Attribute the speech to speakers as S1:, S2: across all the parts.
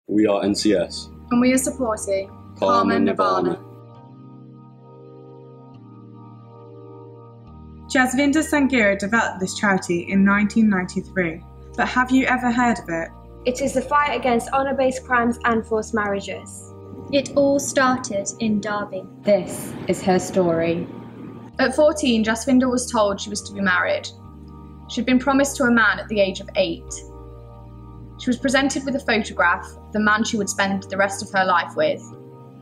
S1: We are NCS.
S2: And we are supporting
S1: Karma Nirvana.
S3: Jasvinder Sangira developed this charity in 1993, but have you ever heard of it?
S4: It is the fight against honour-based crimes and forced marriages.
S5: It all started in Derby.
S6: This is her story.
S2: At 14, Jasvinder was told she was to be married. She'd been promised to a man at the age of 8. She was presented with a photograph of the man she would spend the rest of her life with,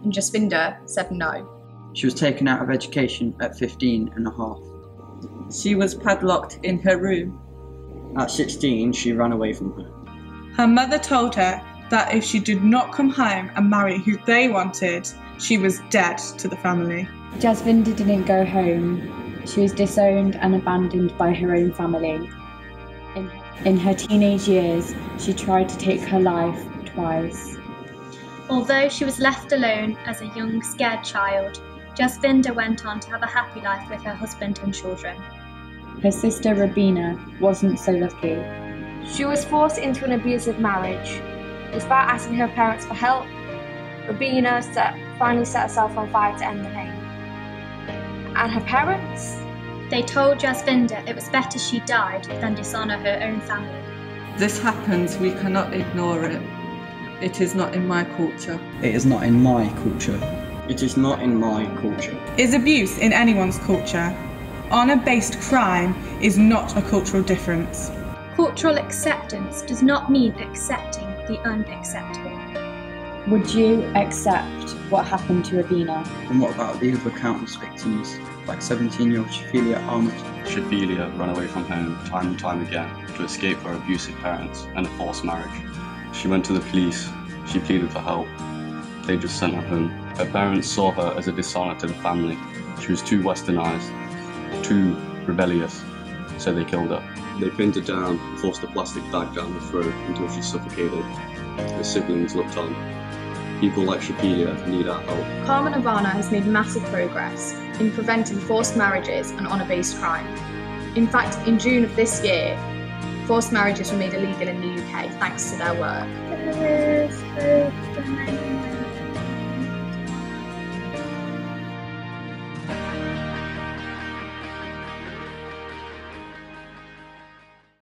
S2: and Jasvinder said no.
S7: She was taken out of education at 15 and a half.
S3: She was padlocked in her room.
S7: At 16, she ran away from home.
S3: Her mother told her that if she did not come home and marry who they wanted, she was dead to the family.
S6: Jasvinder didn't go home. She was disowned and abandoned by her own family. In her teenage years, she tried to take her life twice.
S5: Although she was left alone as a young, scared child, Jasvinder went on to have a happy life with her husband and children.
S6: Her sister Rabina wasn't so lucky.
S4: She was forced into an abusive marriage. Despite asking her parents for help, Rabina finally set herself on fire to end the pain. And her parents?
S5: They told Jasvinder it was better she died than dishonour her own family.
S3: This happens, we cannot ignore it. It is not in my culture.
S7: It is not in my culture. It is not in my culture.
S3: Is abuse in anyone's culture? Honour-based crime is not a cultural difference.
S5: Cultural acceptance does not mean accepting the unacceptable.
S6: Would you accept what happened to Rabina?
S7: And what about the other countless victims, like 17-year-old Shafila Ahmed?
S1: Shafila ran away from home time and time again to escape her abusive parents and a forced marriage. She went to the police. She pleaded for help. They just sent her home. Her parents saw her as a dishonour to the family. She was too westernised, too rebellious, so they killed her. They pinned her down and forced a plastic bag down her throat until she suffocated. Her siblings looked on. People like Shafila need our help.
S2: Karma Nirvana has made massive progress in preventing forced marriages and honour-based crime. In fact, in June of this year, forced marriages were made illegal in the UK thanks to their work.